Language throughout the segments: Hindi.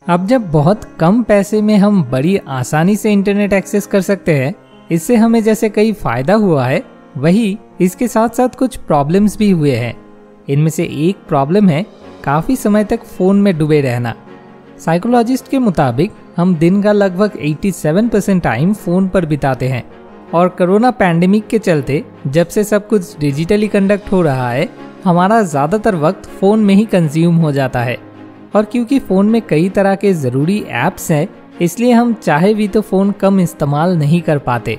अब जब बहुत कम पैसे में हम बड़ी आसानी से इंटरनेट एक्सेस कर सकते हैं, इससे हमें जैसे कई फायदा हुआ है, वही इसके साथ साथ कुछ प्रॉब्लम्स भी हुए हैं। इनमें से एक प्रॉब्लम है काफी समय तक फोन में डूबे रहना। साइकोलॉजिस्ट के मुताबिक हम दिन का लगभग 87% टाइम फोन पर बिताते हैं और कोरोना पैंडेमिक के चलते जब से सब कुछ डिजिटली कंडक्ट हो रहा है, हमारा ज्यादातर वक्त फोन में ही कंज्यूम हो जाता है। और क्योंकि फ़ोन में कई तरह के ज़रूरी ऐप्स हैं, इसलिए हम चाहे भी तो फ़ोन कम इस्तेमाल नहीं कर पाते।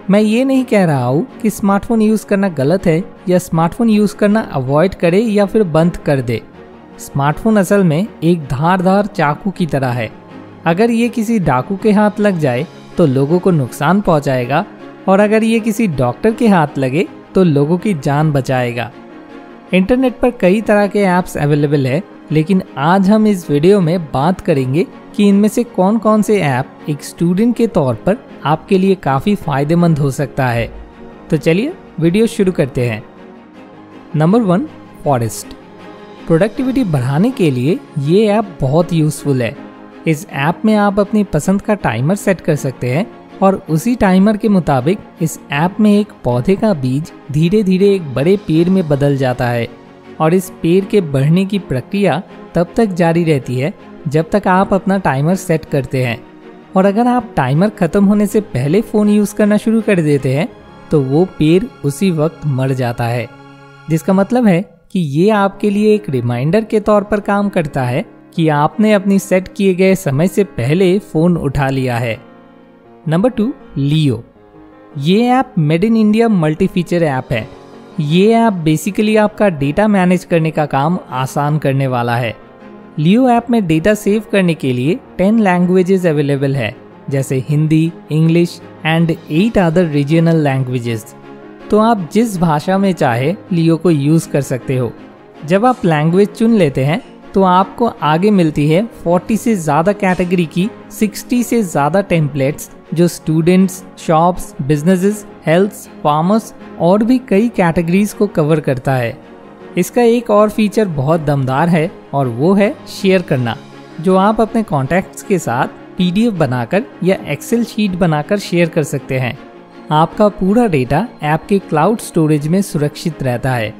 मैं ये नहीं कह रहा हूँ कि स्मार्टफोन यूज़ करना गलत है या स्मार्टफोन यूज़ करना अवॉइड करे या फिर बंद कर दे। स्मार्टफोन असल में एक धारदार चाकू की तरह है। अगर ये किसी डाकू के हाथ लग जाए तो लोगों को नुकसान पहुँचाएगा, और अगर ये किसी डॉक्टर के हाथ लगे तो लोगों की जान बचाएगा। इंटरनेट पर कई तरह के ऐप्स अवेलेबल है, लेकिन आज हम इस वीडियो में बात करेंगे कि इनमें से कौन कौन से ऐप एक स्टूडेंट के तौर पर आपके लिए काफ़ी फायदेमंद हो सकता है। तो चलिए वीडियो शुरू करते हैं। Number 1, forest. प्रोडक्टिविटी बढ़ाने के लिए ये ऐप बहुत यूज़फुल है। इस ऐप में आप अपनी पसंद का टाइमर सेट कर सकते हैं और उसी टाइमर के मुताबिक इस ऐप में एक पौधे का बीज धीरे धीरे एक बड़े पेड़ में बदल जाता है, और इस पेड़ के बढ़ने की प्रक्रिया तब तक जारी रहती है जब तक आप अपना टाइमर सेट करते हैं। और अगर आप टाइमर खत्म होने से पहले फ़ोन यूज़ करना शुरू कर देते हैं तो वो पेड़ उसी वक्त मर जाता है, जिसका मतलब है कि ये आपके लिए एक रिमाइंडर के तौर पर काम करता है कि आपने अपनी सेट किए गए समय से पहले फ़ोन उठा लिया है। नंबर 2, लियो। ये app made in India multi feature app है। ये ऐप बेसिकली आपका डेटा मैनेज करने का काम आसान करने वाला है। लियो ऐप में डेटा सेव करने के लिए 10 लैंग्वेजेस अवेलेबल है, जैसे Hindi, English and 8 other regional languages. तो आप जिस भाषा में चाहे लियो को यूज़ कर सकते हो। जब आप लैंग्वेज चुन लेते हैं तो आपको आगे मिलती है 40 से ज़्यादा कैटेगरी की 60 से ज़्यादा टेम्पलेट्स, जो students, shops, businesses, health, farmers और भी कई कैटेगरीज को कवर करता है। इसका एक और फीचर बहुत दमदार है और वो है शेयर करना, जो आप अपने कॉन्टैक्ट्स के साथ PDF बनाकर या एक्सेल शीट बनाकर शेयर कर सकते हैं। आपका पूरा डेटा ऐप के क्लाउड स्टोरेज में सुरक्षित रहता है।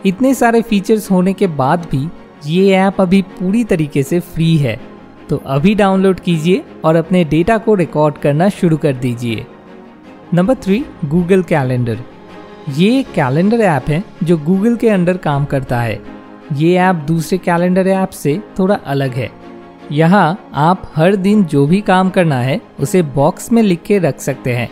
इतने सारे फीचर्स होने के बाद भी ये ऐप अभी पूरी तरीके से फ्री है, तो अभी डाउनलोड कीजिए और अपने डेटा को रिकॉर्ड करना शुरू कर दीजिए। Number 3, Google calendar. ये एक कैलेंडर ऐप है जो गूगल के अंडर काम करता है। ये ऐप दूसरे कैलेंडर ऐप से थोड़ा अलग है। यहाँ आप हर दिन जो भी काम करना है उसे बॉक्स में लिख के रख सकते हैं,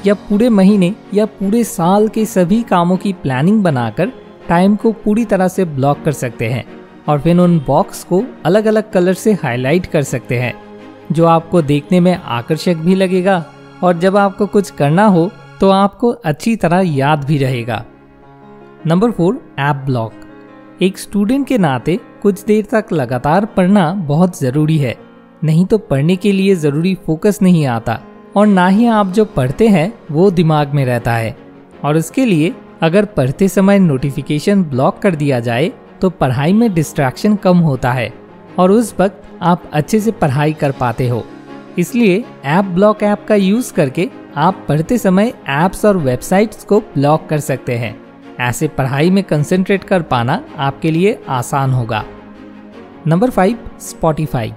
या पूरे महीने या पूरे साल के सभी कामों की प्लानिंग बनाकर टाइम को पूरी तरह से ब्लॉक कर सकते हैं, और फिर उन बॉक्स को अलग अलग कलर से हाईलाइट कर सकते हैं, जो आपको देखने में आकर्षक भी लगेगा, और जब आपको कुछ करना हो तो आपको अच्छी तरह याद भी रहेगा। Number 4, app block. एक स्टूडेंट के नाते कुछ देर तक लगातार पढ़ना बहुत ज़रूरी है, नहीं तो पढ़ने के लिए ज़रूरी फोकस नहीं आता, और ना ही आप जो पढ़ते हैं वो दिमाग में रहता है। और उसके लिए अगर पढ़ते समय नोटिफिकेशन ब्लॉक कर दिया जाए तो पढ़ाई में डिस्ट्रैक्शन कम होता है और उस वक्त आप अच्छे से पढ़ाई कर पाते हो। इसलिए ऐप ब्लॉक ऐप का यूज़ करके आप पढ़ते समय ऐप्स और वेबसाइट्स को ब्लॉक कर सकते हैं। ऐसे पढ़ाई में कंसंट्रेट कर पाना आपके लिए आसान होगा। Number 5, Spotify.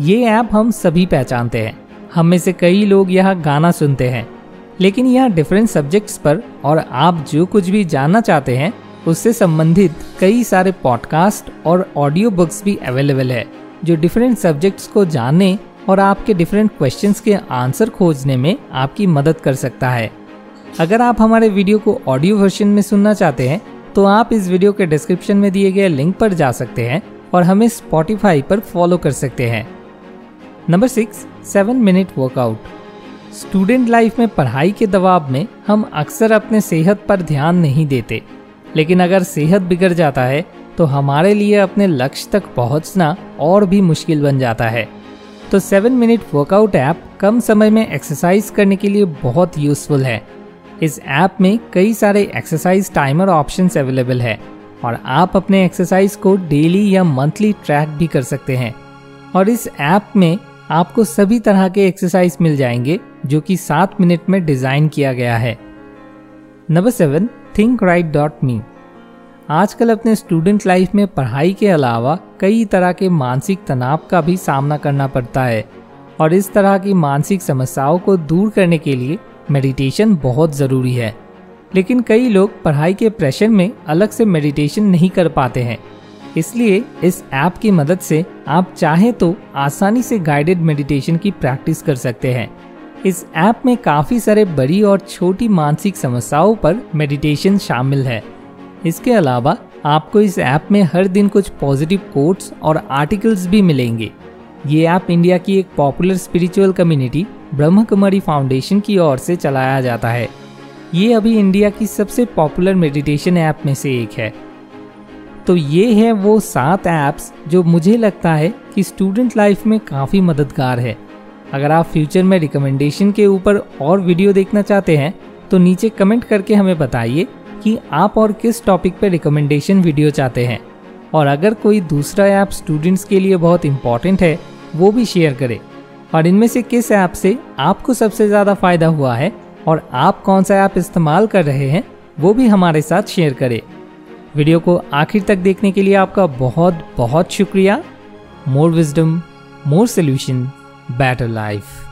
ये ऐप हम सभी पहचानते हैं। हम में से कई लोग यहाँ गाना सुनते हैं, लेकिन यहाँ डिफरेंट सब्जेक्ट्स पर और आप जो कुछ भी जानना चाहते हैं उससे संबंधित कई सारे पॉडकास्ट और ऑडियो बुक्स भी अवेलेबल है, जो डिफरेंट सब्जेक्ट्स को जानने और आपके डिफरेंट क्वेश्चंस के आंसर खोजने में आपकी मदद कर सकता है। अगर आप हमारे वीडियो को ऑडियो वर्जन में सुनना चाहते हैं तो आप इस वीडियो के डिस्क्रिप्शन में दिए गए लिंक पर जा सकते हैं और हमें स्पॉटिफाई पर फॉलो कर सकते हैं। Number 6, 7 minute workout. Student life में पढ़ाई के दबाव में हम अक्सर अपने सेहत पर ध्यान नहीं देते, लेकिन अगर सेहत बिगड़ जाता है तो हमारे लिए अपने लक्ष्य तक पहुंचना और भी मुश्किल बन जाता है। तो 7 मिनट वर्कआउट ऐप कम समय में एक्सरसाइज करने के लिए बहुत यूज़फुल है। इस ऐप में कई सारे एक्सरसाइज टाइमर ऑप्शंस अवेलेबल है और आप अपने एक्सरसाइज को डेली या मंथली ट्रैक भी कर सकते हैं। और इस ऐप में आपको सभी तरह के एक्सरसाइज मिल जाएंगे जो कि 7 मिनट में डिजाइन किया गया है। Number 7, thinkrite.me। आजकल अपने स्टूडेंट लाइफ में पढ़ाई के अलावा कई तरह के मानसिक तनाव का भी सामना करना पड़ता है और इस तरह की मानसिक समस्याओं को दूर करने के लिए मेडिटेशन बहुत ज़रूरी है। लेकिन कई लोग पढ़ाई के प्रेशर में अलग से मेडिटेशन नहीं कर पाते हैं, इसलिए इस ऐप की मदद से आप चाहें तो आसानी से गाइडेड मेडिटेशन की प्रैक्टिस कर सकते हैं। इस ऐप में काफ़ी सारे बड़ी और छोटी मानसिक समस्याओं पर मेडिटेशन शामिल है। इसके अलावा आपको इस ऐप में हर दिन कुछ पॉजिटिव कोट्स और आर्टिकल्स भी मिलेंगे। ये ऐप इंडिया की एक popular spiritual community Brahma Kumari foundation की ओर से चलाया जाता है। ये अभी इंडिया की सबसे पॉपुलर मेडिटेशन ऐप में से एक है। तो ये है वो 7 ऐप्स जो मुझे लगता है कि स्टूडेंट लाइफ में काफ़ी मददगार है। अगर आप फ्यूचर में रिकमेंडेशन के ऊपर और वीडियो देखना चाहते हैं तो नीचे कमेंट करके हमें बताइए कि आप और किस टॉपिक पे रिकमेंडेशन वीडियो चाहते हैं, और अगर कोई दूसरा ऐप स्टूडेंट्स के लिए बहुत इम्पॉर्टेंट है वो भी शेयर करें। और इनमें से किस ऐप से आपको सबसे ज़्यादा फ़ायदा हुआ है और आप कौन सा ऐप इस्तेमाल कर रहे हैं वो भी हमारे साथ शेयर करें। वीडियो को आखिर तक देखने के लिए आपका बहुत बहुत शुक्रिया। मोर विजडम, मोर सोल्यूशन, बेटर लाइफ।